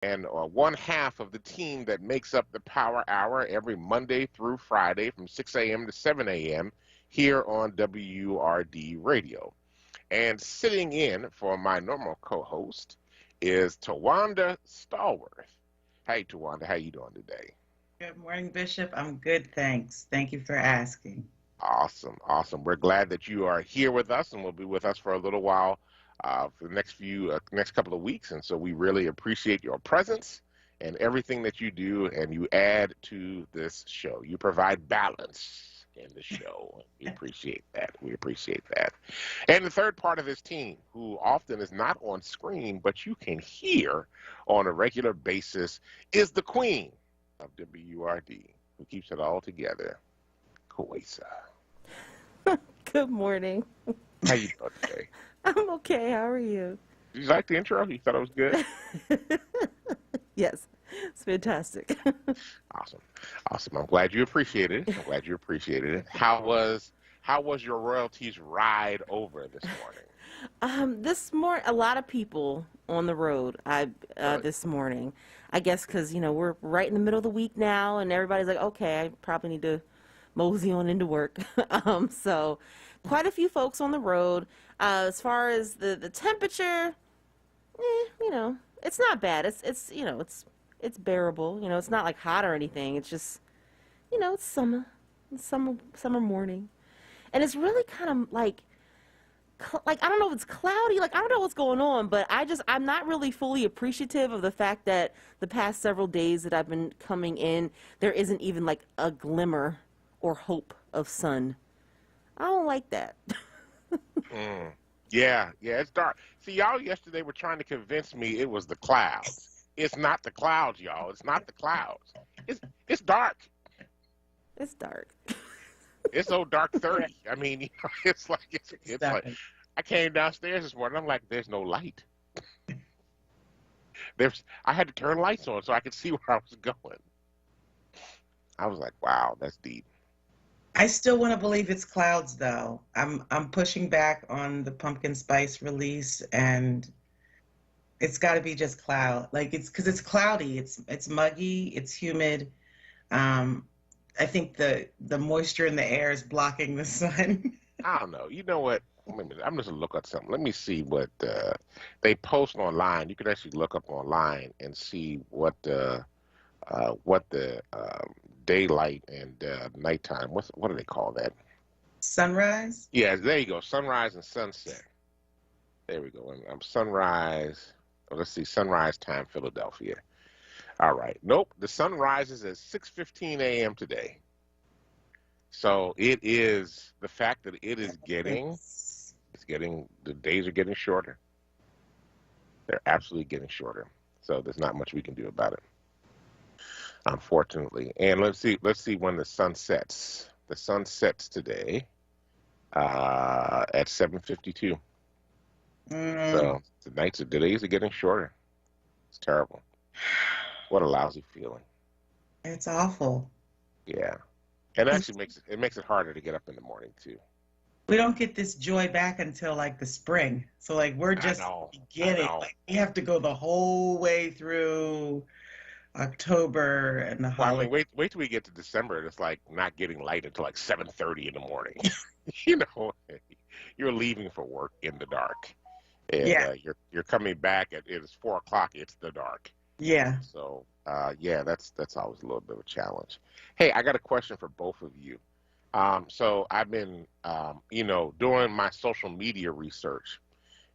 and one half of the team that makes up the Power Hour every Monday through Friday from 6 a.m. to 7 a.m. here on WURD Radio. And sitting in for my normal co-host is Tawanda Stallworth. Hey, Tawanda, how you doing today? Good morning, Bishop. I'm good, thanks. Thank you for asking. Awesome, awesome. We're glad that you are here with us and will be with us for a little while for the next couple of weeks. And so we really appreciate your presence and everything that you do and you add to this show. You provide balance in the show. We appreciate that. We appreciate that. And the third part of this team, who often is not on screen, but you can hear on a regular basis, is the queen of WURD, who keeps it all together, Kawesa. Good morning. How you doing today? I'm okay. How are you? Did you like the intro? You thought it was good? Yes, it's fantastic. Awesome. Awesome. I'm glad you appreciated it. I'm glad you appreciated it. How was your royalties ride over this morning? This morning, a lot of people on the road. This morning, I guess, because we're right in the middle of the week now, and everybody's like, okay, I probably need to mosey on into work. So, quite a few folks on the road. As far as the temperature, it's not bad. It's bearable. It's not like hot or anything. It's just, it's summer. It's summer morning, and it's really kind of like I don't know if it's cloudy. Like, I don't know what's going on, but I'm not really fully appreciative of the fact that the past several days that I've been coming in, there isn't even like a glimmer or hope of sun. I don't like that. Yeah, it's dark. See, y'all yesterday were trying to convince me it was the clouds. It's not the clouds, y'all. It's not the clouds. It's dark. It's dark. It's so dark 30. I mean, it's like I came downstairs this morning. I'm like, there's no light. I had to turn lights on so I could see where I was going. I was like, wow, that's deep. I still want to believe it's clouds, though. I'm pushing back on the pumpkin spice release, and it's got to be just cloud. Like, it's because it's cloudy. It's muggy. It's humid. I think the moisture in the air is blocking the sun. I don't know. You know what? I'm just gonna look at something. Let me see what they post online. You can actually look up online and see what the daylight and nighttime. What do they call that? Sunrise? Yeah, there you go. Sunrise and sunset. There we go. And sunrise. Let's see. Sunrise time, Philadelphia. All right. Nope. The sun rises at 6:15 a.m. today. So it is the fact that it is the days are getting shorter. They're absolutely getting shorter. So there's not much we can do about it, unfortunately. And let's see when the sun sets. The sun sets today at 7:52. So the days are getting shorter. It's terrible. What a lousy feeling. It's awful. Yeah. And it actually makes it harder to get up in the morning too. We don't get this joy back until like the spring. So like we're just beginning. Like we have to go the whole way through October and the holiday. Well, I mean, wait till we get to December and it's like not getting light until like 7:30 in the morning. You're leaving for work in the dark. And you're coming back at it's 4 o'clock, it's the dark. Yeah. So that's always a little bit of a challenge. Hey, I got a question for both of you. So I've been, doing my social media research,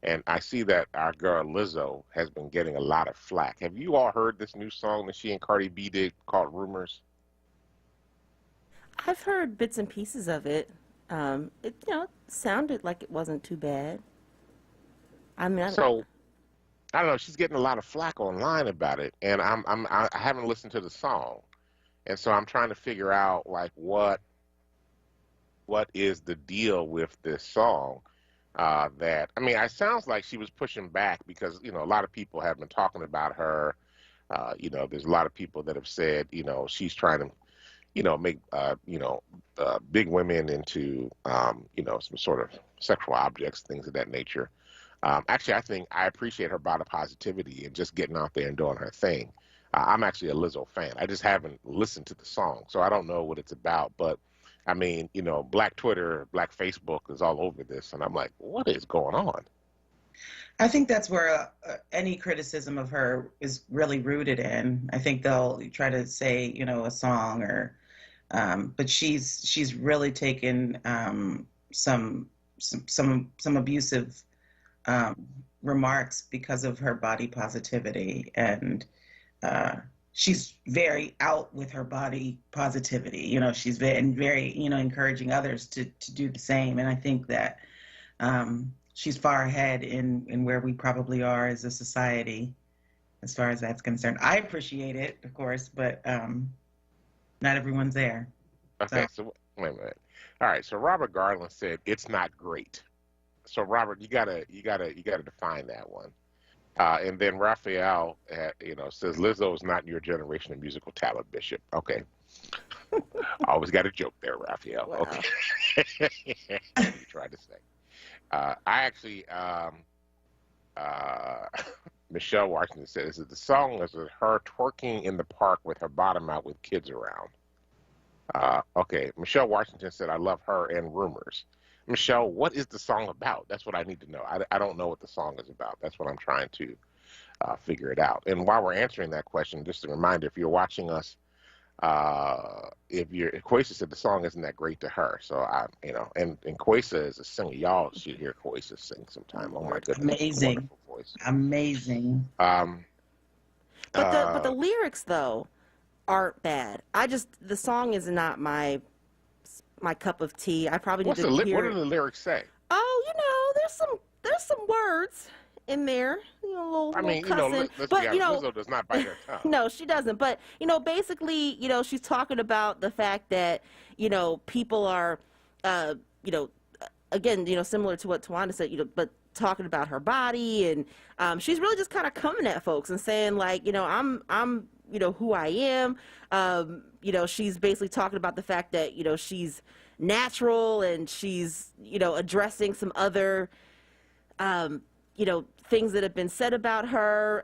and I see that our girl Lizzo has been getting a lot of flack. Have you all heard this new song that she and Cardi B did called Rumors? I've heard bits and pieces of it. It sounded like it wasn't too bad. I mean, I don't know. She's getting a lot of flack online about it, and I haven't listened to the song, and so I'm trying to figure out like what is the deal with this song. It sounds like she was pushing back because a lot of people have been talking about her. There's a lot of people that have said she's trying to make big women into some sort of sexual objects, things of that nature. Actually, I think I appreciate her body positivity and just getting out there and doing her thing. I'm actually a Lizzo fan. I just haven't listened to the song, so I don't know what it's about. But I mean, Black Twitter, Black Facebook is all over this, and I'm like, what is going on? I think that's where any criticism of her is really rooted in. I think they'll try to say, a song but she's really taken some abusive remarks because of her body positivity, and she's very out with her body positivity. She's very encouraging others to do the same, and I think that she's far ahead in where we probably are as a society as far as that's concerned. I appreciate it, of course, but not everyone's there. Okay, so wait a minute. All right, so Robert Garland said it's not great. So Robert, you gotta define that one. And then Raphael, says Lizzo is not your generation of musical talent, Bishop. Okay, always got a joke there, Raphael. Wow. Okay, you tried to say. I actually, Michelle Washington said, is it the song? Is it her twerking in the park with her bottom out with kids around? Okay, Michelle Washington said, I love her and Rumors. Michelle, what is the song about? That's what I need to know. I don't know what the song is about. That's what I'm trying to figure it out. And while we're answering that question, just a reminder, if you're watching us, Quasa said the song isn't that great to her. So and Quasa is a singer. Y'all should hear Quasa sing sometime. Oh my goodness. Amazing. Wonderful voice. Amazing. But the lyrics though aren't bad. The song is not my cup of tea. I probably need to hear. What do the lyrics say? Oh, there's some words in there. Little cussing. Let's but be honest, Lizzo does not bite her tongue. No, she doesn't. But basically, she's talking about the fact that people are, again, similar to what Tawanda said, but talking about her body, and she's really just kind of coming at folks and saying like, I'm who I am. She's basically talking about the fact that she's natural, and she's addressing some other things that have been said about her,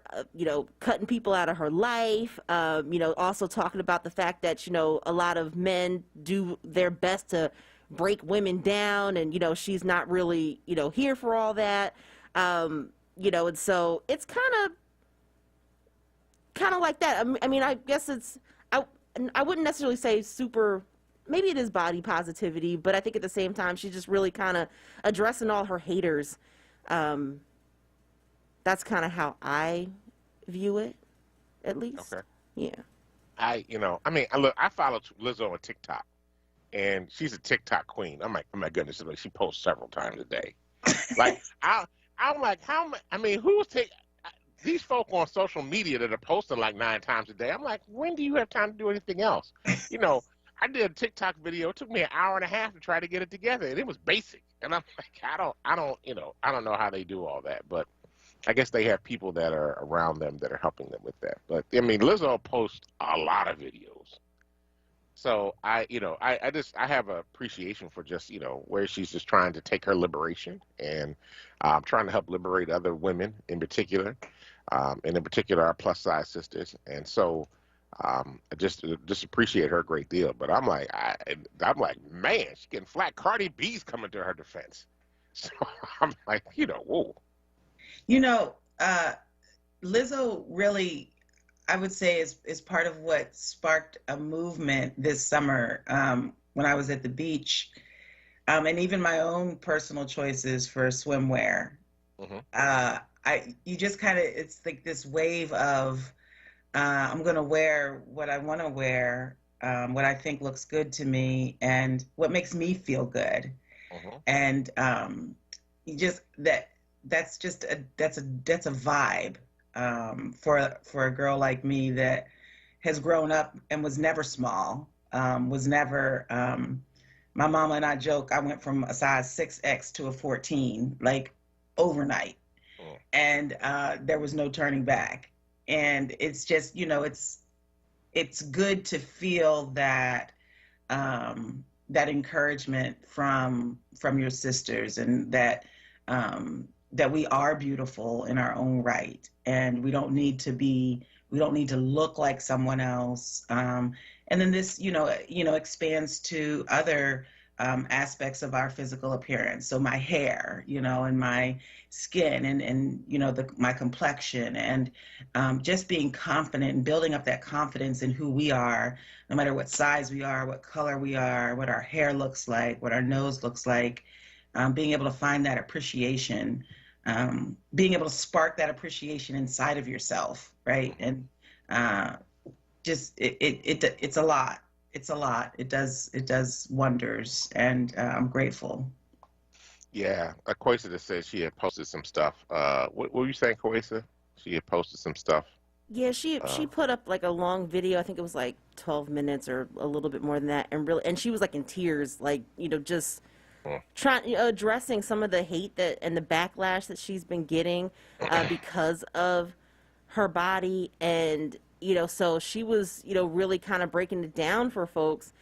cutting people out of her life, also talking about the fact that a lot of men do their best to break women down, and she's not really here for all that, and so it's kind of like that. I mean, I guess I wouldn't necessarily say super. Maybe it is body positivity, but I think at the same time she's just really kind of addressing all her haters. That's kind of how I view it, at least. Okay. Yeah. I follow Lizzo on TikTok, and she's a TikTok queen. I'm like, oh my goodness, she posts several times a day. Like, I'm like, who's these folk on social media that are posting like 9 times a day? I'm like, when do you have time to do anything else? I did a TikTok video. It took me an hour and a half to try to get it together, and it was basic. And I'm like, I don't know how they do all that, but I guess they have people that are around them that are helping them with that. But I mean, Lizzo posts a lot of videos, so I have an appreciation for just where she's just trying to take her liberation and trying to help liberate other women in particular, and in particular our plus size sisters. And so I just appreciate her a great deal. But I'm like, man, she's getting flat. Cardi B's coming to her defense. So I'm like, whoa. Lizzo really, I would say, is part of what sparked a movement this summer when I was at the beach, and even my own personal choices for swimwear. Mm-hmm. You just kind of, it's like this wave of I'm going to wear what I want to wear, what I think looks good to me, and what makes me feel good. Mm-hmm. And you just that's a vibe for a girl like me that has grown up and was never small, was never my mama and I joke I went from a size 6X to a 14 like overnight. Oh. And there was no turning back. And it's just it's good to feel that that encouragement from your sisters, and that that we are beautiful in our own right, and we don't need to look like someone else. And then this, expands to other aspects of our physical appearance. So my hair, and my skin, and my complexion, and just being confident and building up that confidence in who we are, no matter what size we are, what color we are, what our hair looks like, what our nose looks like. Being able to find that appreciation, being able to spark that appreciation inside of yourself, right? And just it's a lot. It's a lot. It does wonders, and I'm grateful. Yeah, Kwesa just said she had posted some stuff. What were you saying, Kwesa? She had posted some stuff. Yeah, she put up like a long video. I think it was like 12 minutes or a little bit more than that, and she was like in tears, like just trying addressing some of the hate that and the backlash that she's been getting because of her body. And so she was really kind of breaking it down for folks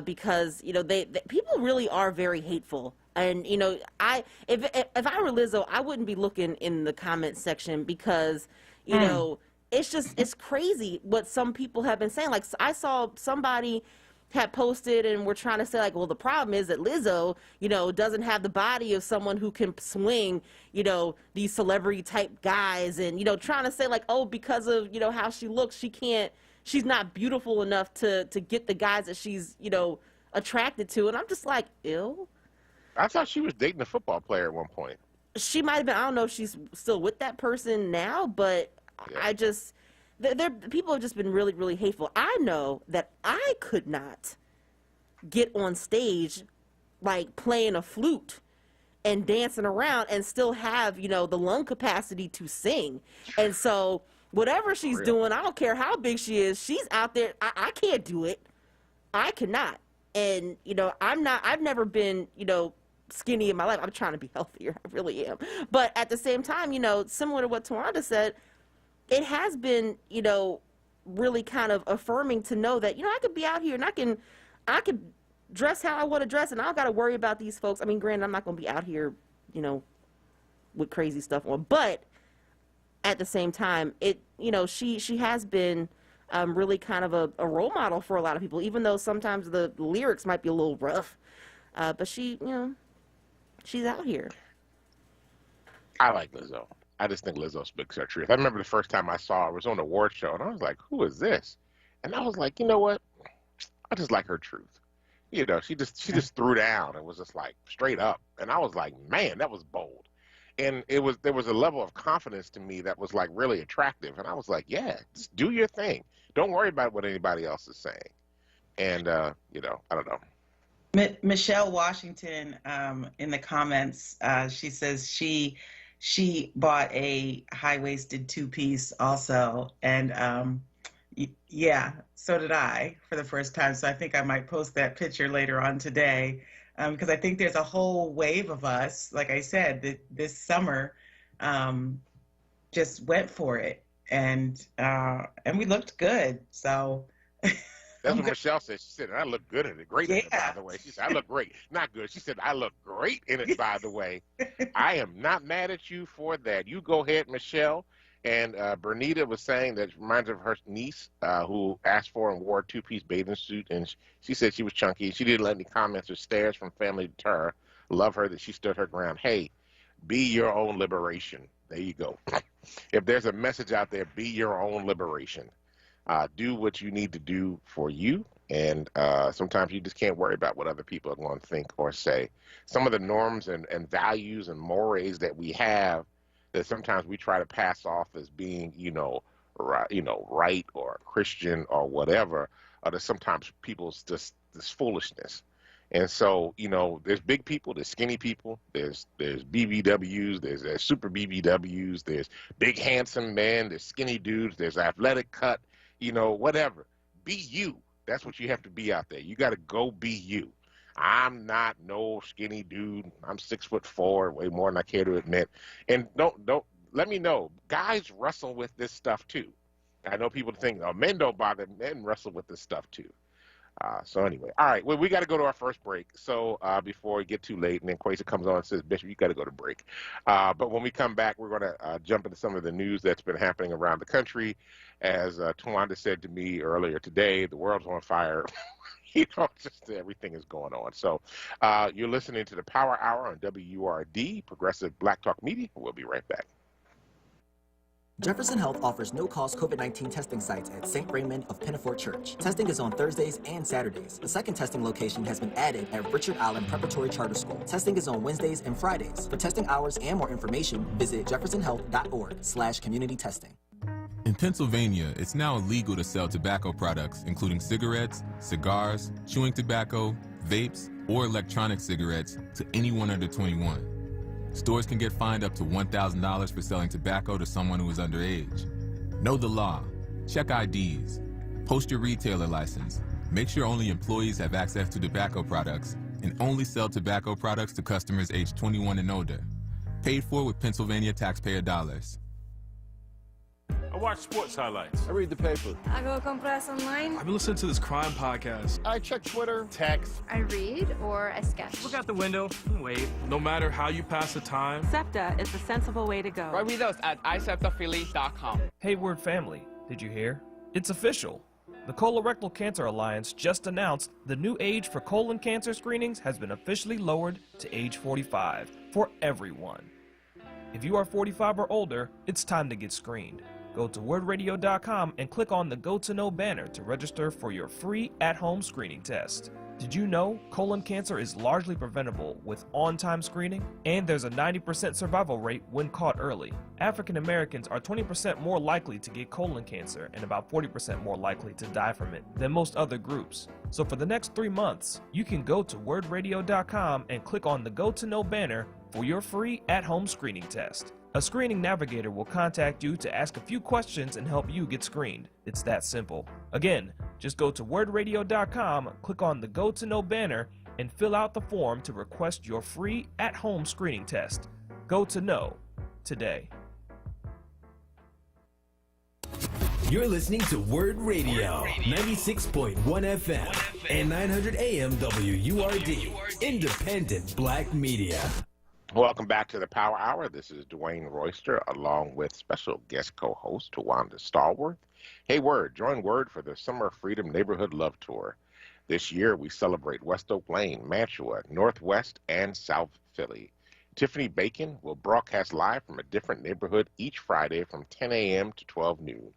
because they people really are very hateful. And if I were Lizzo, I wouldn't be looking in the comment section because it's crazy what some people have been saying. Like, I saw somebody had posted and we're trying to say, like, well, the problem is that Lizzo, doesn't have the body of someone who can swing, these celebrity type guys, and, trying to say, like, oh, because of, how she looks, she's not beautiful enough to get the guys that she's, attracted to. And I'm just like, ew. I thought she was dating a football player at one point. She might have been. I don't know if she's still with that person now, but yeah. People have just been really, really hateful. I know that I could not get on stage, like playing a flute and dancing around and still have, the lung capacity to sing. And so whatever she's doing, I don't care how big she is, she's out there. I can't do it. I cannot. And, I've never been, skinny in my life. I'm trying to be healthier. I really am. But at the same time, similar to what Tawanda said, it has been, really kind of affirming to know that, I could be out here and I could dress how I want to dress, and I don't got to worry about these folks. I mean, granted, I'm not going to be out here, with crazy stuff on, but at the same time, she has been really kind of a role model for a lot of people, even though sometimes the lyrics might be a little rough. But she's out here. I like Lizzo. I just think Lizzo speaks her truth. I remember the first time I saw her, it was on the award show, and I was like, who is this? And I was like, you know what? I just like her truth. She just threw down and was just like straight up. And I was like, man, that was bold. And there was a level of confidence to me that was like really attractive. And I was like, yeah, just do your thing. Don't worry about what anybody else is saying. And, I don't know. Michelle Washington, in the comments, she says she bought a high-waisted two-piece also, and yeah, so did I for the first time. So I think I might post that picture later on today, because I think there's a whole wave of us, like I said, this summer, just went for it, and we looked good. So. That's what Michelle said. She said, I look good in it. Great in it, by the way. She said, I look great. Not good. She said, I look great in it, by the way. I am not mad at you for that. You go ahead, Michelle. And Bernita was saying that reminds her of her niece who asked for and wore a two-piece bathing suit. And she said she was chunky. She didn't let any comments or stares from family deter her. Love her that she stood her ground. Hey, be your own liberation. There you go. If there's a message out there, be your own liberation. Do what you need to do for you, and sometimes you just can't worry about what other people are going to think or say. Some of the norms and values and mores that we have that sometimes we try to pass off as being, right or Christian or whatever, are sometimes people's just this foolishness. And so, there's big people, there's skinny people, there's BBWs, there's super BBWs, there's big handsome men, there's skinny dudes, there's athletic cut. Whatever. Be you. That's what you have to be out there. You got to go be you. I'm not no skinny dude. I'm 6'4", way more than I care to admit. And don't let me know. Guys wrestle with this stuff too. I know people think, men don't bother. Men wrestle with this stuff too. So anyway, all right. Well, we got to go to our first break. So before we get too late, and then Quasi comes on and says, "Bishop, you got to go to break." But when we come back, we're going to jump into some of the news that's been happening around the country. As Tawanda said to me earlier today, the world's on fire. Just everything is going on. So you're listening to the Power Hour on WURD, Progressive Black Talk Media. We'll be right back. Jefferson Health offers no-cost COVID-19 testing sites at St. Raymond of Pinafort Church. Testing is on Thursdays and Saturdays. The second testing location has been added at Richard Allen Preparatory Charter School. Testing is on Wednesdays and Fridays. For testing hours and more information, visit jeffersonhealth.org/community testing. In Pennsylvania, it's now illegal to sell tobacco products, including cigarettes, cigars, chewing tobacco, vapes, or electronic cigarettes to anyone under 21. Stores can get fined up to $1,000 for selling tobacco to someone who is underage. Know the law. Check IDs. Post your retailer license. Make sure only employees have access to tobacco products, and only sell tobacco products to customers aged 21 and older. Paid for with Pennsylvania taxpayer dollars. I watch sports highlights. I read the paper. Hago compras online. I've been listening to this crime podcast. I check Twitter, text. I read or I sketch. Look out the window and wave. No matter how you pass the time, SEPTA is the sensible way to go. Write with us at iseptaphilly.com. Hey, WURD family, did you hear? It's official. The Colorectal Cancer Alliance just announced the new age for colon cancer screenings has been officially lowered to age 45 for everyone. If you are 45 or older, it's time to get screened. Go to wordradio.com and click on the Go to Know banner to register for your free at-home screening test. Did you know colon cancer is largely preventable with on-time screening? And there's a 90% survival rate when caught early. African Americans are 20% more likely to get colon cancer and about 40% more likely to die from it than most other groups. So for the next 3 months, you can go to wordradio.com and click on the Go to Know banner for your free at-home screening test. A screening navigator will contact you to ask a few questions and help you get screened. It's that simple. Again, just go to wordradio.com, click on the Go to Know banner, and fill out the form to request your free at-home screening test. Go to Know today. You're listening to WURD Radio, 96.1 FM and 900 AM WURD, independent black media. Welcome back to the Power Hour. This is Dwayne Royster along with special guest co-host Tawanda Stallworth. Hey, WURD, join WURD for the Summer Freedom Neighborhood Love Tour. This year, we celebrate West Oak Lane, Mantua, Northwest, and South Philly. Tiffany Bacon will broadcast live from a different neighborhood each Friday from 10 a.m. to 12 noon.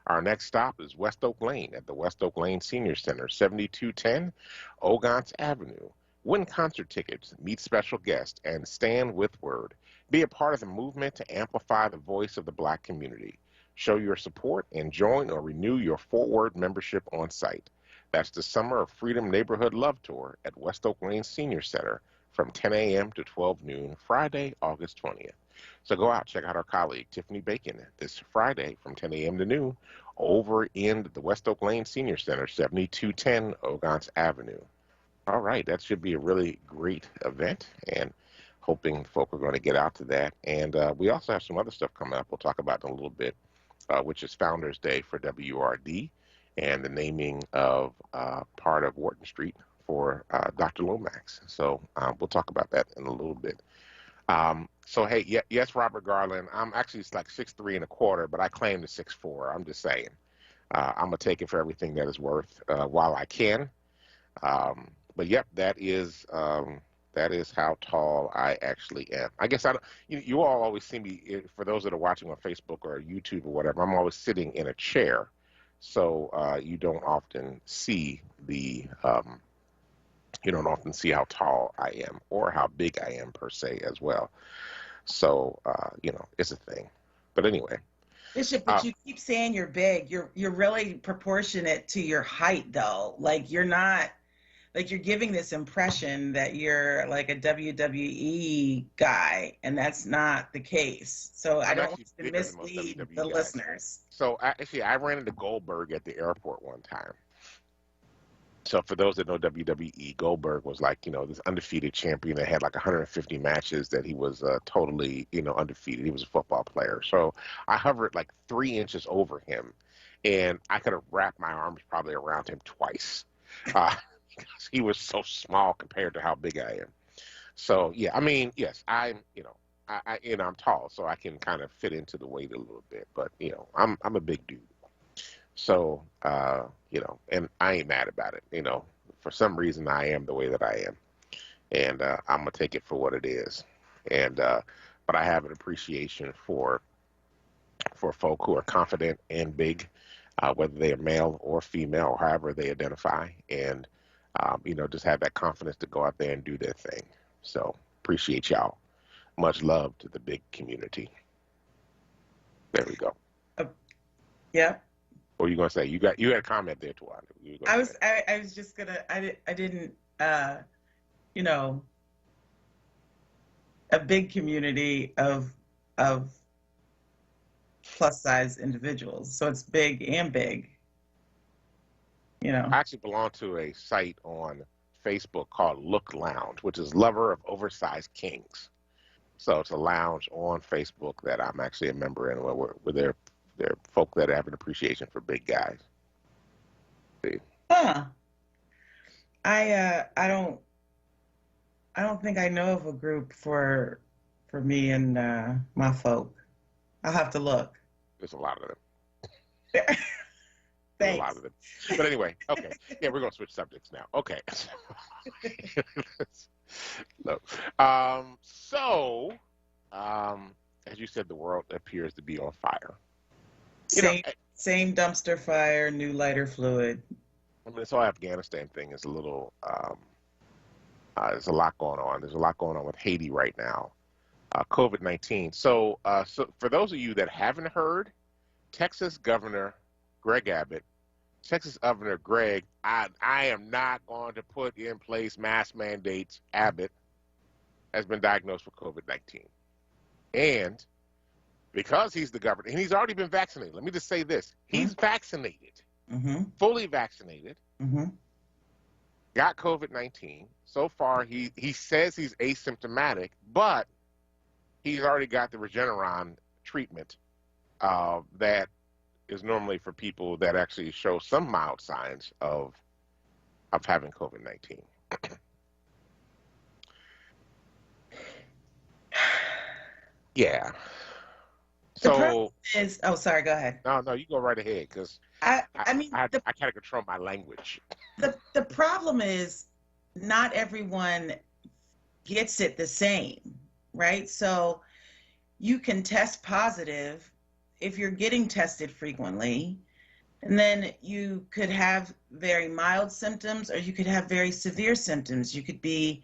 Our next stop is West Oak Lane at the West Oak Lane Senior Center, 7210 Ogance Avenue. Win concert tickets, meet special guests, and stand with WURD. Be a part of the movement to amplify the voice of the Black community. Show your support and join or renew your WURD membership on site. That's the Summer of Freedom Neighborhood Love Tour at West Oak Lane Senior Center from 10 a.m. to 12 noon, Friday, August 20th. So go out, check out our colleague, Tiffany Bacon, this Friday from 10 a.m. to noon over in the West Oak Lane Senior Center, 7210 Ogance Avenue. All right, that should be a really great event, and hoping folk are going to get out to that. And we also have some other stuff coming up we'll talk about in a little bit, which is Founders Day for WURD and the naming of part of Wharton Street for Dr. Lomax. So we'll talk about that in a little bit. So, hey, yes, Robert Garland, I'm actually it's like 6'3" and a quarter, but I claim the 6'4". I'm just saying. I'm going to take it for everything that is worth while I can. But yep, that is how tall I actually am. I guess I don't. You all always see me. For those that are watching on Facebook or YouTube or whatever, I'm always sitting in a chair, so you don't often see the. You don't often see how tall I am or how big I am per se as well. So it's a thing. But anyway. Bishop, but you keep saying you're big. You're really proportionate to your height, though. Like you're not. Like you're giving this impression that you're like a WWE guy, and that's not the case. So I don't want to mislead the listeners. So I ran into Goldberg at the airport one time. So for those that know WWE, Goldberg was like, this undefeated champion that had like 150 matches that he was totally, undefeated. He was a football player. So I hovered like 3 inches over him, and I could have wrapped my arms probably around him twice. uh, because he was so small compared to how big I am. So yeah, I mean, yes, I'm tall, so I can kind of fit into the weight a little bit. But I'm a big dude, so and I ain't mad about it. For some reason, I am the way that I am, and I'm gonna take it for what it is. And but I have an appreciation for folk who are confident and big, whether they are male or female, or however they identify, and just have that confidence to go out there and do their thing. So appreciate y'all. Much love to the big community. There we go. Yeah. What were you gonna say? You had a comment there, Tawana. I was just gonna. I didn't. A big community of plus size individuals. So it's big and big. I actually belong to a site on Facebook called Look Lounge, which is Lover of Oversized Kings. So it's a lounge on Facebook that I'm actually a member in, where they're folk that have an appreciation for big guys. See? Huh. I don't think I know of a group for me and my folk. I'll have to look. There's a lot of them. Thanks. A lot of them. But anyway, okay. Yeah, we're going to switch subjects now. Okay. No. As you said, the world appears to be on fire. Same dumpster fire, new lighter fluid. I mean, this whole Afghanistan thing is a little, there's a lot going on. There's a lot going on with Haiti right now. COVID-19. So for those of you that haven't heard, Texas Governor Greg, I am not going to put in place mask mandates. Abbott has been diagnosed with COVID-19. And because he's the governor, and he's already been vaccinated, let me just say this. He's vaccinated, fully vaccinated, got COVID-19. So far, he says he's asymptomatic, but he's already got the Regeneron treatment that is normally for people that actually show some mild signs of having COVID-19. Yeah. The problem is, sorry, go ahead. No, you go right ahead, because I can't control my language. The problem is not everyone gets it the same, right? So you can test positive if you're getting tested frequently, and then you could have very mild symptoms, or you could have very severe symptoms. You could be,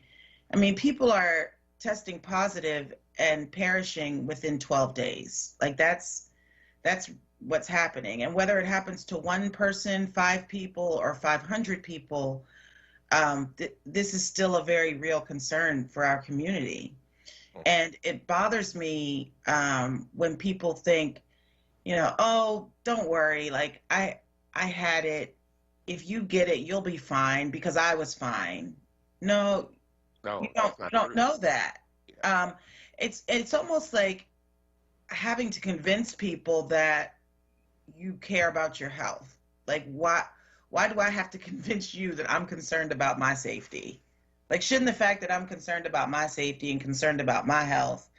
people are testing positive and perishing within 12 days. Like that's what's happening. And whether it happens to one person, 5 people, or 500 people, this is still a very real concern for our community. And it bothers me when people think, oh, don't worry, like I had it. If you get it, you'll be fine because I was fine. No, you don't know that. Yeah. It's almost like having to convince people that you care about your health. Like, why do I have to convince you that I'm concerned about my safety? Like, shouldn't the fact that I'm concerned about my safety and concerned about my health,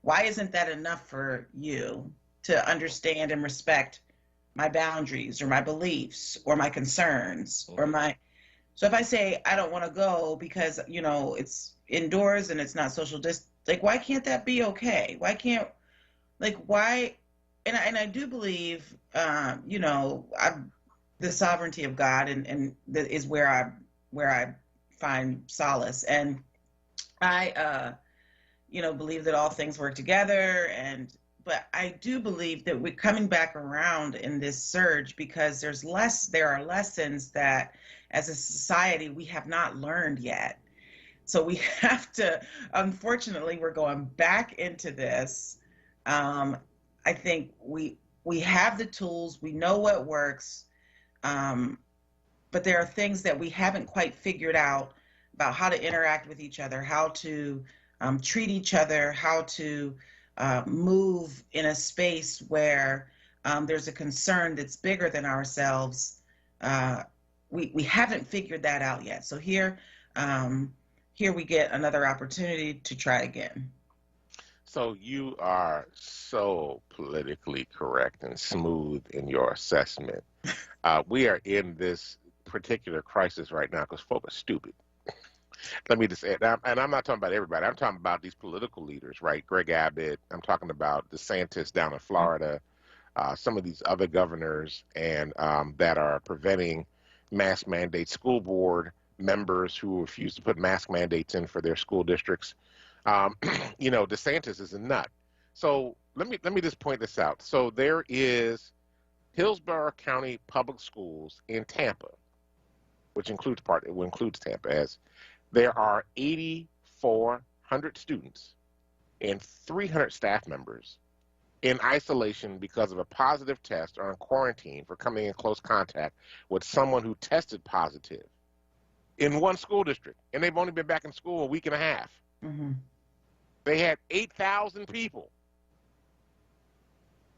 why isn't that enough for you to understand and respect my boundaries or my beliefs or my concerns or my... So if I say I don't want to go because, it's indoors and it's not social distance, like, why can't that be okay? Why can't, like, why? And I do believe, the sovereignty of God and that is where I find solace. And I, believe that all things work together. But I do believe that we're coming back around in this surge because there are lessons that as a society we have not learned yet. So we have to, unfortunately, we're going back into this. I think we have the tools, we know what works, but there are things that we haven't quite figured out about how to interact with each other, how to treat each other, how to move in a space where there's a concern that's bigger than ourselves, we haven't figured that out yet. So here we get another opportunity to try again. So you are so politically correct and smooth in your assessment. We are in this particular crisis right now because folk are stupid. Let me just say it. And I'm not talking about everybody. I'm talking about these political leaders, right? Greg Abbott. I'm talking about DeSantis down in Florida, some of these other governors and that are preventing mask mandates, school board members who refuse to put mask mandates in for their school districts. DeSantis is a nut. So let me just point this out. So there is Hillsborough County Public Schools in Tampa, which includes Tampa, as there are 8,400 students and 300 staff members in isolation because of a positive test or in quarantine for coming in close contact with someone who tested positive in one school district, and they've only been back in school a week and a half. Mm-hmm. They had 8,000 people.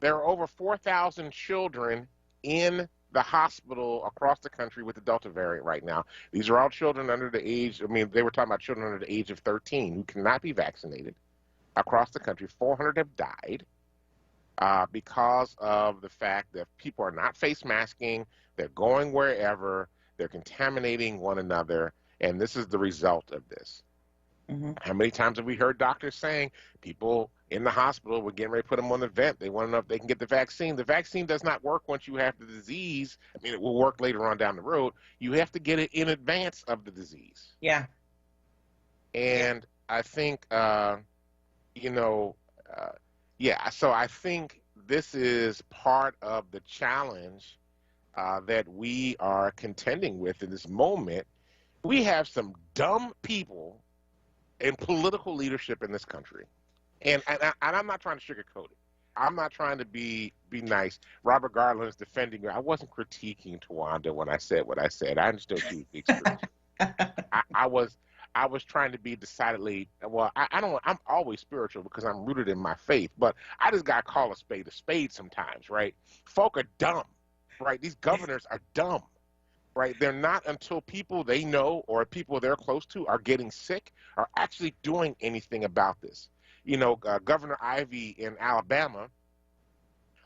There are over 4,000 children in the hospital across the country with the Delta variant right now. These are all children under the age, they were talking about children under the age of 13 who cannot be vaccinated across the country. 400 have died because of the fact that people are not face masking, they're going wherever, they're contaminating one another, and this is the result of this. Mm-hmm. How many times have we heard doctors saying people in the hospital, we're getting ready to put them on the vent, they want to know if they can get the vaccine. The vaccine does not work once you have the disease. It will work later on down the road. You have to get it in advance of the disease. Yeah. And I think, so I think this is part of the challenge that we are contending with in this moment. We have some dumb people in political leadership in this country. And I'm not trying to sugarcoat it. I'm not trying to be nice. Robert Garland is defending you. I wasn't critiquing Tawanda when I said what I said. I understood she was being spiritual. I was trying to be decidedly, I'm always spiritual because I'm rooted in my faith, but I just got to call a spade sometimes, right? Folk are dumb, right? These governors are dumb. Right, they're not until people they know or people they're close to are getting sick are actually doing anything about this. Governor Ivey in Alabama,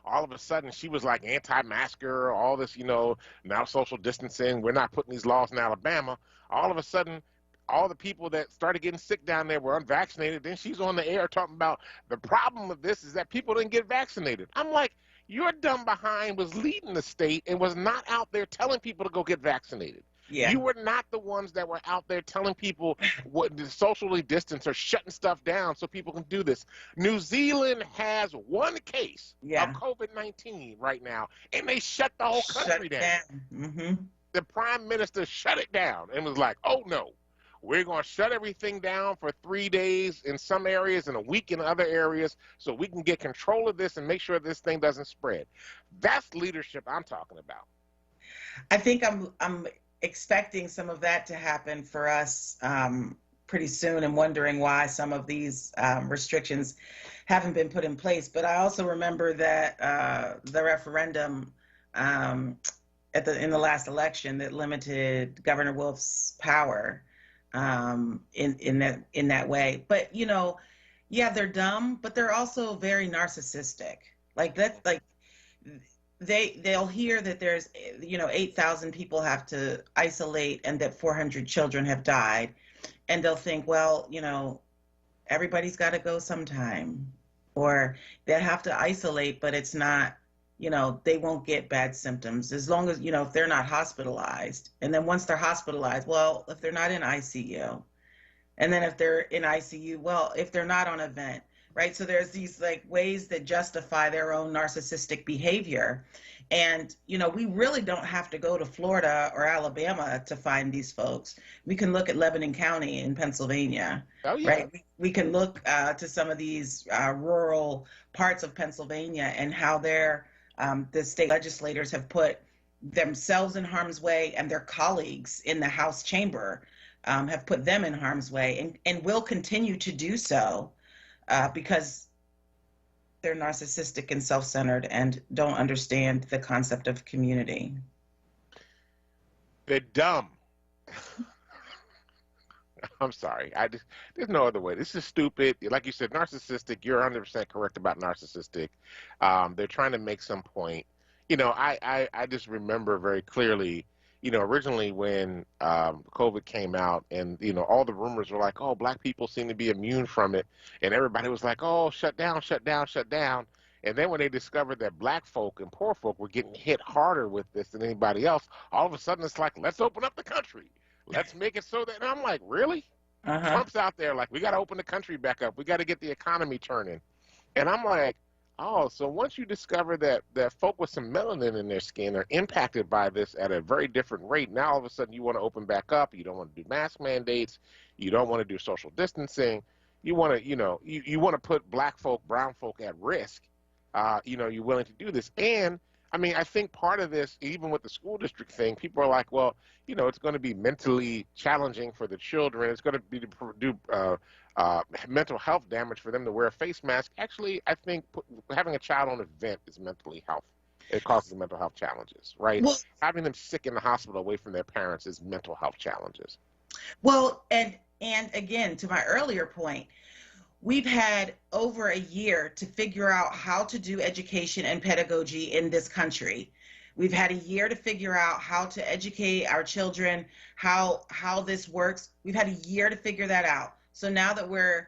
all of a sudden she was like anti-masker, all this, now social distancing, we're not putting these laws in Alabama. All of a sudden, all the people that started getting sick down there were unvaccinated. Then she's on the air talking about the problem with this is that people didn't get vaccinated. I'm like, your dumb behind was leading the state and was not out there telling people to go get vaccinated. Yeah. You were not the ones that were out there telling people what to socially distance or shutting stuff down so people can do this. New Zealand has one case of COVID-19 right now, and they shut the whole country down. Mm-hmm. The prime minister shut it down and was like, oh, no. We're going to shut everything down for 3 days in some areas and a week in other areas so we can get control of this and make sure this thing doesn't spread. That's leadership I'm talking about. I think I'm expecting some of that to happen for us pretty soon and wondering why some of these restrictions haven't been put in place. But I also remember that the referendum in the last election that limited Governor Wolf's power in that way. But they're dumb, but they're also very narcissistic. They'll hear that there's 8,000 people have to isolate and that 400 children have died, and they'll think, well, everybody's got to go sometime, or they have to isolate, but it's not, they won't get bad symptoms as long as, if they're not hospitalized. And then once they're hospitalized, well, if they're not in ICU, and then if they're in ICU, well, if they're not on a vent, right? So there's these ways that justify their own narcissistic behavior. And, we really don't have to go to Florida or Alabama to find these folks. We can look at Lebanon County in Pennsylvania, right? We can look to some of these rural parts of Pennsylvania and how the state legislators have put themselves in harm's way and their colleagues in the House chamber have put them in harm's way and will continue to do so because they're narcissistic and self-centered and don't understand the concept of community. They're dumb. I'm sorry. There's no other way. This is stupid. Like you said, narcissistic. You're 100% correct about narcissistic. They're trying to make some point. I just remember very clearly, originally when COVID came out and, all the rumors were like, oh, black people seem to be immune from it. And everybody was like, oh, shut down, shut down, shut down. And then when they discovered that black folk and poor folk were getting hit harder with this than anybody else, all of a sudden it's like, let's open up the country. Let's make it so that, and I'm like, really? Trump's out there like, we got to open the country back up. We got to get the economy turning. And I'm like, oh, so once you discover that folk with some melanin in their skin are impacted by this at a very different rate, now all of a sudden you want to open back up. You don't want to do mask mandates. You don't want to do social distancing. You want to, you want to put black folk, brown folk at risk. You're willing to do this. And I mean, I think part of this, even with the school district thing, people are like, well, it's going to be mentally challenging for the children. It's going to be do mental health damage for them to wear a face mask. Actually, I think having a child on a vent is mentally health. It causes mental health challenges, right? Well, having them sick in the hospital away from their parents is mental health challenges. Well, and again, to my earlier point, we've had over a year to figure out how to do education and pedagogy in this country. We've had a year to figure out how to educate our children, how this works. We've had a year to figure that out. So now that we're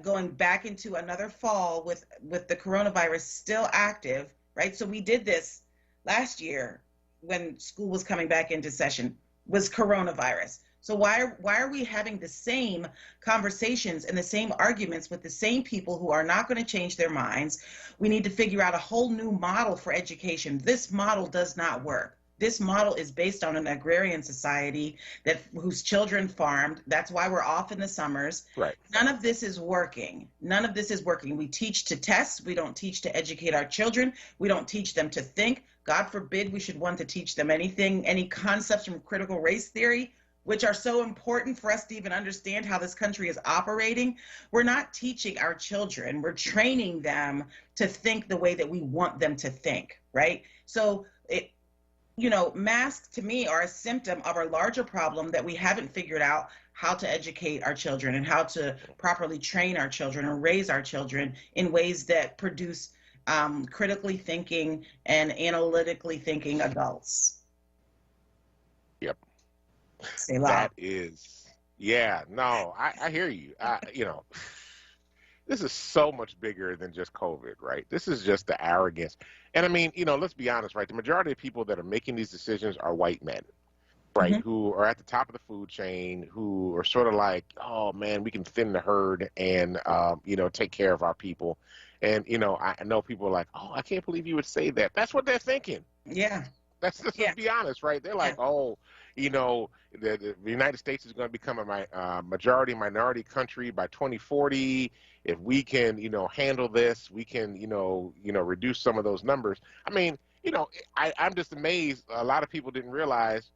going back into another fall with the coronavirus still active, right? So we did this last year when school was coming back into session, was coronavirus. So why are we having the same conversations and the same arguments with the same people who are not going to change their minds? We need to figure out a whole new model for education. This model does not work. This model is based on an agrarian society whose children farmed. That's why we're off in the summers. Right. None of this is working. None of this is working. We teach to test. We don't teach to educate our children. We don't teach them to think. God forbid we should want to teach them anything, any concepts from critical race theory, which are so important for us to even understand how this country is operating. We're not teaching our children. We're training them to think the way that we want them to think, right? So, masks to me are a symptom of our larger problem that we haven't figured out how to educate our children and how to properly train our children or raise our children in ways that produce critically thinking and analytically thinking adults. Yep. Say loud. That is, yeah, no, I hear you. This is so much bigger than just COVID, right? This is just the arrogance. And I mean, let's be honest, right? The majority of people that are making these decisions are white men, right? Mm-hmm. Who are at the top of the food chain, who are sort of like, oh man, we can thin the herd and, take care of our people. And, I know people are like, oh, I can't believe you would say that. That's what they're thinking. Yeah. Let's be honest, right? They're like, oh, the United States is going to become a majority minority country by 2040. If we can, handle this, we can, reduce some of those numbers. I mean, I'm just amazed. A lot of people didn't realize.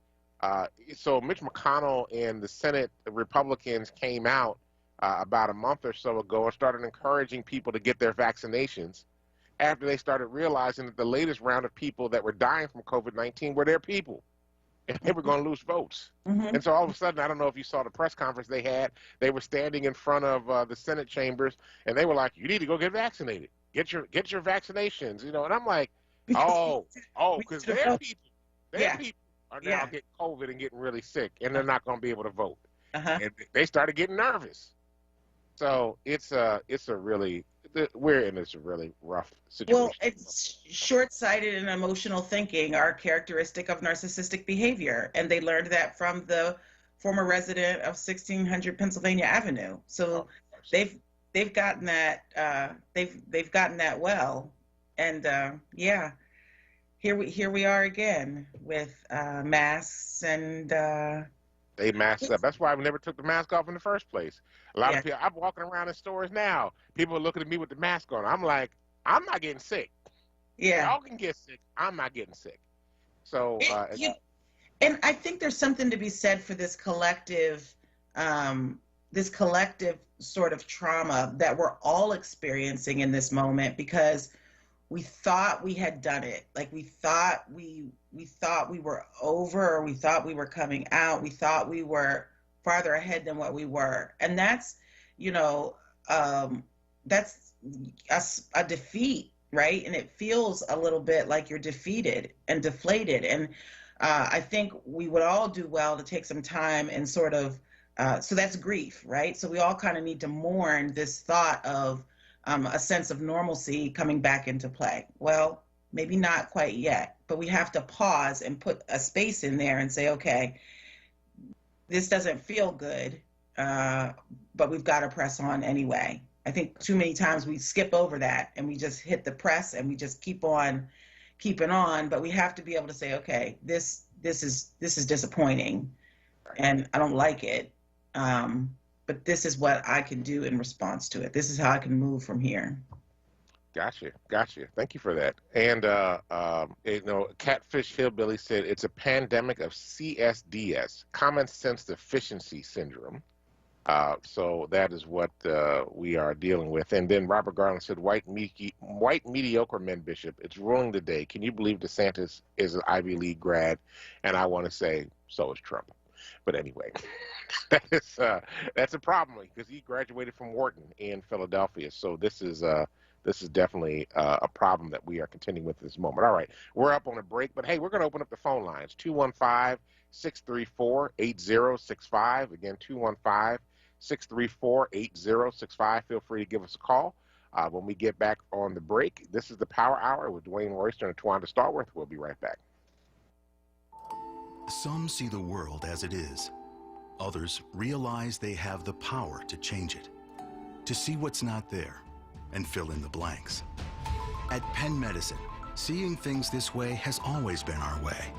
So Mitch McConnell and the Senate Republicans came out about a month or so ago and started encouraging people to get their vaccinations after they started realizing that the latest round of people that were dying from COVID-19 were their people. And they were going to lose votes. Mm-hmm. And so all of a sudden, I don't know if you saw the press conference they had, they were standing in front of the Senate chambers, and they were like, you need to go get vaccinated. Get your vaccinations, And I'm like, because their people are now getting COVID and getting really sick, and they're not going to be able to vote. Uh-huh. And they started getting nervous. So we're in this really rough situation. Well, it's short-sighted and emotional thinking are characteristic of narcissistic behavior, and they learned that from the former resident of 1600 Pennsylvania Avenue. So they've gotten that they've gotten that well, and here we are again with masks and. They masked up. That's why we never took the mask off in the first place. A lot of people, I'm walking around in stores now. People are looking at me with the mask on. I'm like, I'm not getting sick. Yeah. Y'all can get sick. I'm not getting sick. So, and I think there's something to be said for this collective sort of trauma that we're all experiencing in this moment, because we thought we had done it. Like we thought we thought we were over, or we thought we were coming out, we thought we were farther ahead than what we were. And that's, that's a defeat, right? And it feels a little bit like you're defeated and deflated. And I think we would all do well to take some time and sort of, so that's grief, right? So we all kind of need to mourn this thought of a sense of normalcy coming back into play. Well, maybe not quite yet, but we have to pause and put a space in there and say, okay, this doesn't feel good, but we've got to press on anyway. I think too many times we skip over that and we just hit the press and we just keep on keeping on, but we have to be able to say, okay, this is disappointing and I don't like it, but this is what I can do in response to it. This is how I can move from here. Gotcha. Thank you for that. And, Catfish Hillbilly said it's a pandemic of CSDS, common sense deficiency syndrome. So that is what we are dealing with. And then Robert Garland said, white mediocre men, Bishop, it's ruling the day. Can you believe DeSantis is an Ivy League grad? And I want to say, so is Trump. But anyway, that's a problem because he graduated from Wharton in Philadelphia. So this is definitely a problem that we are contending with at this moment. All right, we're up on a break, but hey, we're going to open up the phone lines, 215-634-8065. Again, 215-634-8065. Feel free to give us a call. When we get back on the break, this is the Power Hour with Dwayne Royster and Tawanda Starworth. We'll be right back. Some see the world as it is. Others realize they have the power to change it, to see what's not there and fill in the blanks. At Penn Medicine, seeing things this way has always been our way.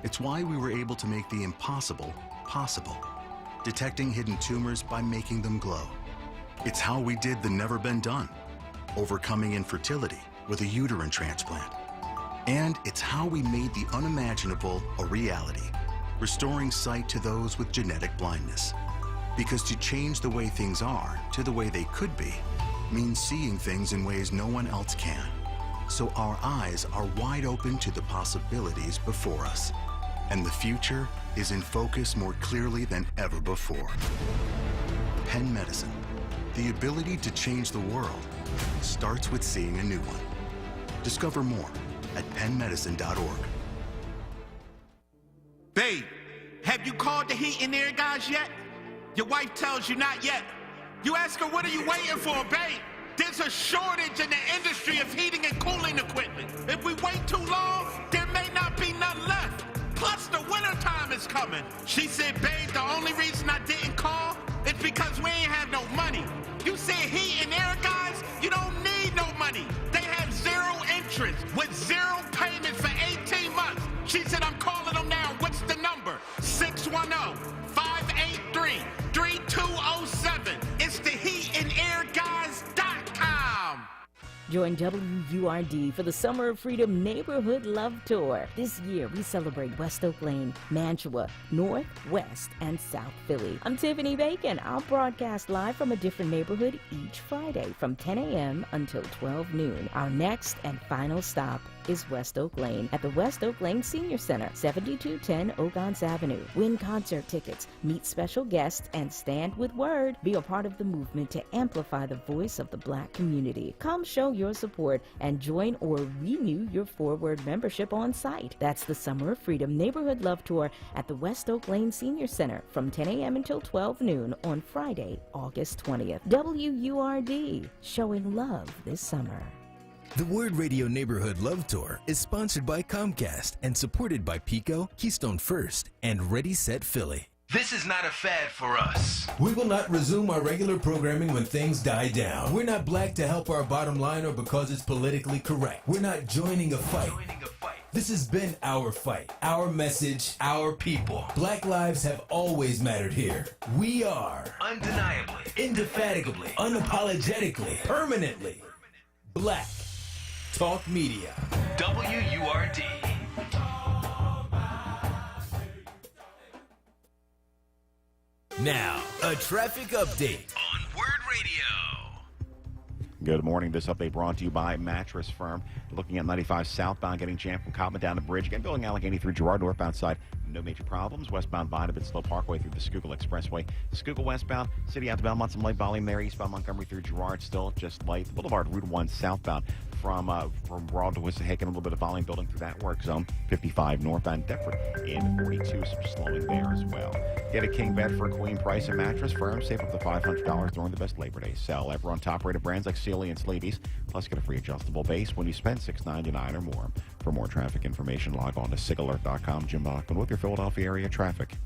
It's why we were able to make the impossible possible, detecting hidden tumors by making them glow. It's how we did the never been done, overcoming infertility with a uterine transplant. And it's how we made the unimaginable a reality, restoring sight to those with genetic blindness. Because to change the way things are to the way they could be means seeing things in ways no one else can. So our eyes are wide open to the possibilities before us. And the future is in focus more clearly than ever before. Penn Medicine, the ability to change the world, starts with seeing a new one. Discover more at pennmedicine.org. Babe, have you called the heat and air guys yet? Your wife tells you not yet. You ask her, what are you waiting for, babe? There's a shortage in the industry of heating and cooling equipment. If we wait too long, there may not be none left. Plus, the winter time is coming. She said, babe, the only reason I didn't call is because we ain't have no money. You said heat and air guys, you don't need no money. They have zero interest with zero payment for 18 months. She said, I'm calling them now. What's the number? 610-583-3207. It's the heatandairguys.com. Join WURD for the Summer of Freedom Neighborhood Love Tour. This year, we celebrate West Oak Lane, Mantua, North, West, and South Philly. I'm Tiffany Bacon. I'll broadcast live from a different neighborhood each Friday from 10 a.m. until 12 noon. Our next and final stop is West Oak Lane at the West Oak Lane Senior Center, 7210 Ogons Avenue. Win concert tickets, meet special guests, and stand with WURD. Be a part of the movement to amplify the voice of the Black community. Come show your support and join or renew your WURD membership on site. That's the Summer of Freedom Neighborhood Love Tour at the West Oak Lane Senior Center from 10 a.m. until 12 noon on Friday, August 20th. WURD, showing love this summer. The WURD Radio Neighborhood Love Tour is sponsored by Comcast and supported by Pico, Keystone First, and Ready Set Philly. This is not a fad for us. We will not resume our regular programming when things die down. We're not black to help our bottom line or because it's politically correct. We're not joining a fight. This has been our fight, our message, our people. Black lives have always mattered here. We are Undeniably, indefatigably, unapologetically, permanently Black Talk Media. WURD. Now, a traffic update on WURD Radio. Good morning. This update brought to you by Mattress Firm. Looking at 95 southbound, getting jammed from Cobbin down the bridge. Again, building Allegheny through Girard northbound side. No major problems. Westbound by the Slow Parkway through the Schuylkill Expressway. Schuylkill westbound, City out to Belmont, some light volume there. Eastbound Montgomery through Girard, still just light. Boulevard, Route 1 southbound from Broad to Wissahickon, a little bit of volume building through that work zone. 55 northbound Deptford in 42, some slowing there as well. Get a king bed for a queen price at Mattress Firm. Save up to $500 during the best Labor Day sale. Ever on top-rated brands like Sealy and Slavies. Plus, get a free adjustable base when you spend $6.99 or more. For more traffic information, log on to sigalert.com. Jim Bachman with your Philadelphia area traffic.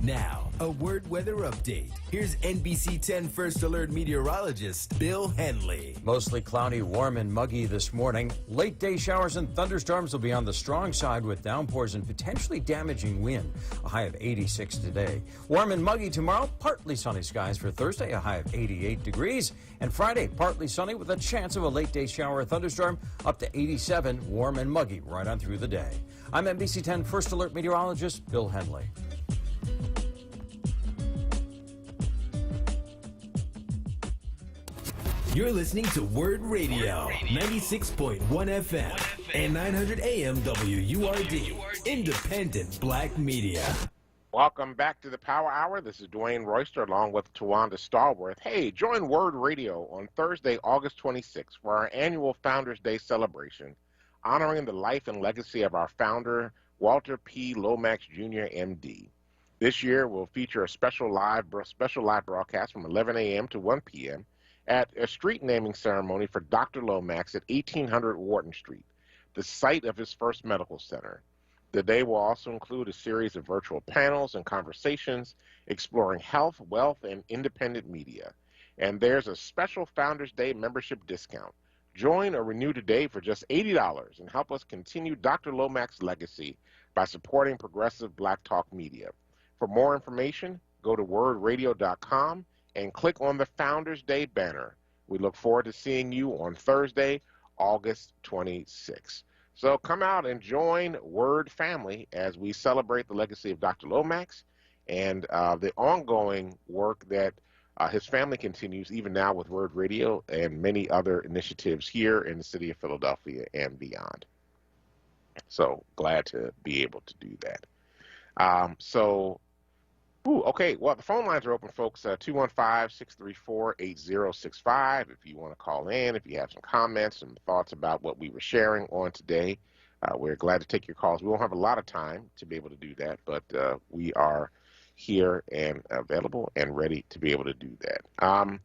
Now, a word weather update. Here's NBC 10 First Alert meteorologist Bill Henley. Mostly cloudy, warm, and muggy this morning. Late day showers and thunderstorms will be on the strong side with downpours and potentially damaging wind. A high of 86 today. Warm and muggy tomorrow. Partly sunny skies for Thursday. A high of 88 degrees. And Friday, partly sunny with a chance of a late day shower or thunderstorm. Up to 87. Warm and muggy right on through the day. I'm NBC 10 First Alert meteorologist Bill Henley. You're listening to WURD Radio, 96.1 FM and 900 AM WURD, independent black media. Welcome back to the Power Hour. This is Dwayne Royster along with Tawanda Stallworth. Hey, join WURD Radio on Thursday, August 26th for our annual Founders Day celebration, honoring the life and legacy of our founder, Walter P. Lomax, Jr., M.D. This year, we'll feature a special live broadcast from 11 a.m. to 1 p.m. at a street naming ceremony for Dr. Lomax at 1800 Wharton Street, the site of his first medical center. The day will also include a series of virtual panels and conversations exploring health, wealth, and independent media. And there's a special Founders Day membership discount. Join or renew today for just $80 and help us continue Dr. Lomax's legacy by supporting progressive Black Talk media. For more information, go to wordradio.com and click on the Founders Day banner. We look forward to seeing you on Thursday, August 26th. So come out and join WURD family as we celebrate the legacy of Dr. Lomax and the ongoing work that his family continues even now with WURD Radio and many other initiatives here in the city of Philadelphia and beyond. So glad to be able to do that. Okay, well, the phone lines are open, folks, 215-634-8065 if you want to call in, if you have some comments, some thoughts about what we were sharing on today. We're glad to take your calls. We won't have a lot of time to be able to do that, but we are here and available and ready to be able to do that. One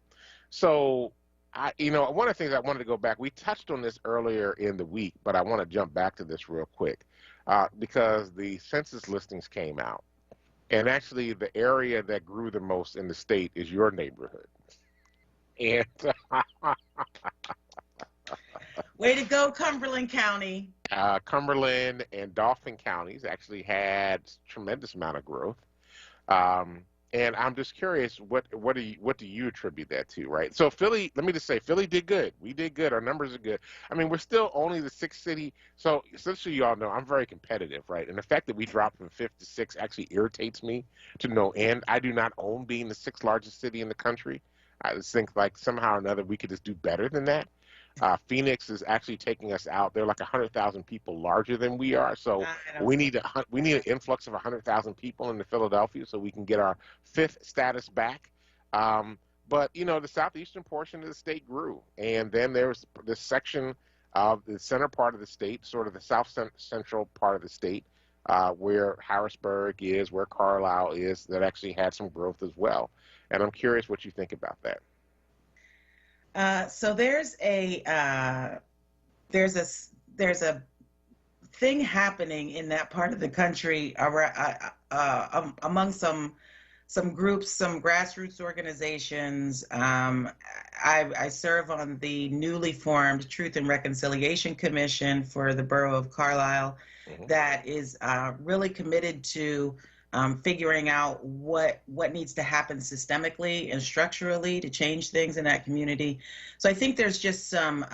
of the things I wanted to go back, we touched on this earlier in the week, but I want to jump back to this real quick because the census listings came out. And actually, the area that grew the most in the state is your neighborhood. And way to go, Cumberland County. Cumberland and Dauphin counties actually had tremendous amount of growth. And I'm just curious, what do you attribute that to, right? So Philly, let me just say, Philly did good. We did good. Our numbers are good. I mean, we're still only the sixth city. So essentially, you all know, I'm very competitive, right? And the fact that we dropped from 5th to 6th actually irritates me to no end. I do not own being the 6th largest city in the country. I just think like somehow or another we could just do better than that. Phoenix is actually taking us out. They're like 100,000 people larger than we are. So we need an influx of 100,000 people into Philadelphia so we can get our 5th status back. But, the southeastern portion of the state grew. And then there's this section of the center part of the state, sort of the south central part of the state, where Harrisburg is, where Carlisle is, that actually had some growth as well. And I'm curious what you think about that. So there's a thing happening in that part of the country among some groups, some grassroots organizations. I serve on the newly formed Truth and Reconciliation Commission for the borough of Carlisle that is really committed to figuring out what needs to happen systemically and structurally to change things in that community. So I think there's just some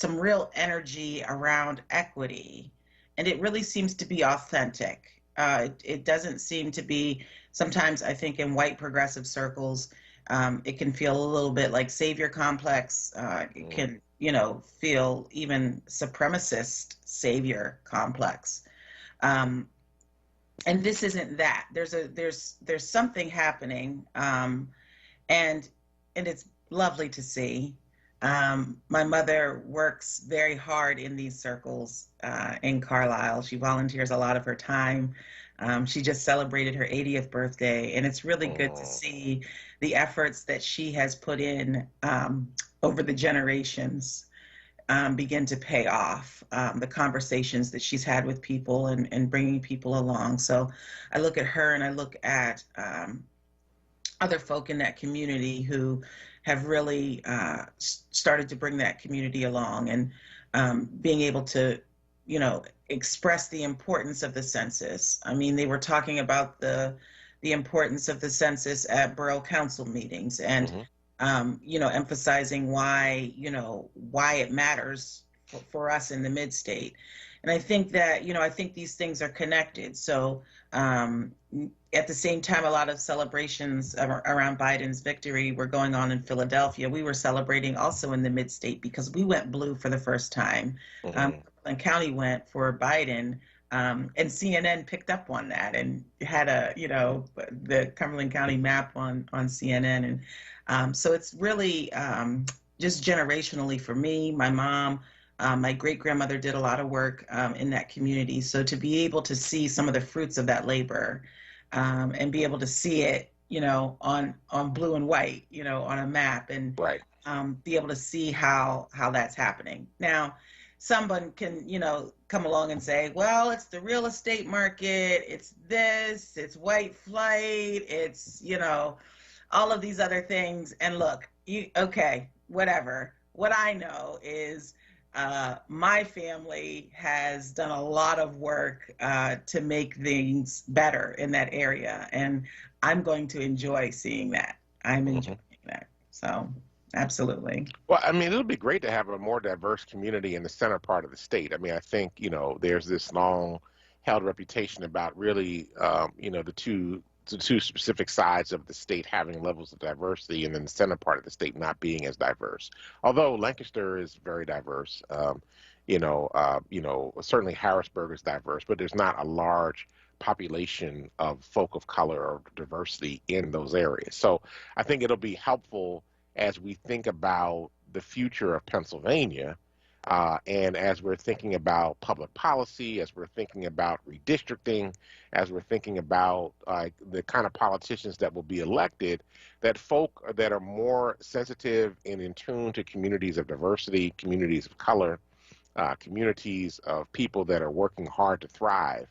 real energy around equity, and it really seems to be authentic. It doesn't seem to be, sometimes I think in white progressive circles, It can feel a little bit like savior complex. It can, feel even supremacist savior complex. And this isn't that. There's something happening, and it's lovely to see. My mother works very hard in these circles in Carlisle. She volunteers a lot of her time. She just celebrated her 80th birthday, and it's really good to see the efforts that she has put in over the generations begin to pay off. The conversations that she's had with people and bringing people along. So I look at her and I look at other folk in that community who have really started to bring that community along, and being able to, express the importance of the census. I mean, they were talking about the importance of the census at borough council meetings, and emphasizing why it matters for us in the mid-state. And I think that, I think these things are connected. So at the same time, a lot of celebrations around Biden's victory were going on in Philadelphia. We were celebrating also in the mid-state because we went blue for the first time. Cumberland County went for Biden, and CNN picked up on that and had the Cumberland County map on CNN. And so it's really just generationally for me, my mom, my great-grandmother did a lot of work in that community. So to be able to see some of the fruits of that labor and be able to see it, on blue and white, on a map, and be able to see how that's happening. Now, someone can, come along and say, well, it's the real estate market, it's this, it's white flight, it's, all of these other things. And look, okay, whatever. What I know is my family has done a lot of work to make things better in that area, and I'm going to enjoy seeing that. I'm enjoying that. So, absolutely. Well, I mean, it'll be great to have a more diverse community in the center part of the state. I mean, I think, there's this long-held reputation about really, the two specific sides of the state having levels of diversity, and then the center part of the state not being as diverse. Although Lancaster is very diverse, certainly Harrisburg is diverse, but there's not a large population of folk of color or diversity in those areas. So I think it'll be helpful as we think about the future of Pennsylvania, and as we're thinking about public policy, as we're thinking about redistricting, as we're thinking about the kind of politicians that will be elected, that folk that are more sensitive and in tune to communities of diversity, communities of color, communities of people that are working hard to thrive,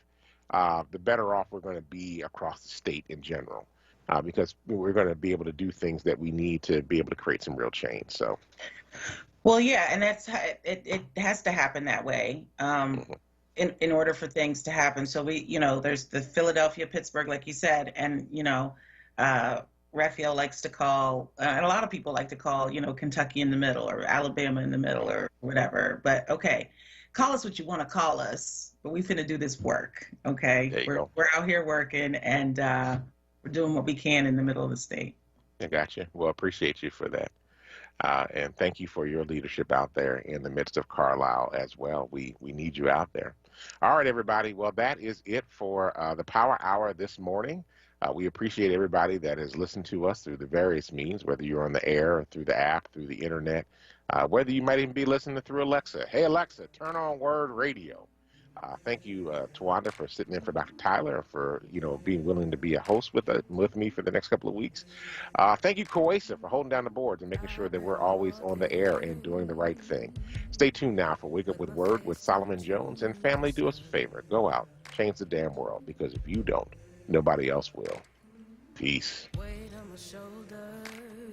the better off we're going to be across the state in general. Because we're going to be able to do things that we need to be able to create some real change. So, well, yeah, and it has to happen that way in order for things to happen. So there's the Philadelphia, Pittsburgh, like you said, and Raphael likes to call, and a lot of people like to call, Kentucky in the middle or Alabama in the middle or whatever. But okay, call us what you want to call us, but we finna do this work. Okay, we're out here working, and we're doing what we can in the middle of the state. I got you. Well, appreciate you for that. And thank you for your leadership out there in the midst of Carlisle as well. We need you out there. All right, everybody. Well, that is it for the Power Hour this morning. We appreciate everybody that has listened to us through the various means, whether you're on the air or through the app, through the internet, whether you might even be listening through Alexa. Hey, Alexa, turn on WURD Radio. Thank you, Tawanda, for sitting in for Dr. Tyler, for being willing to be a host with me for the next couple of weeks. Thank you, Koasa, for holding down the boards and making sure that we're always on the air and doing the right thing. Stay tuned now for Wake Up with WURD with Solomon Jones. And family, do us a favor. Go out, change the damn world, because if you don't, nobody else will. Peace. Weight on my shoulders.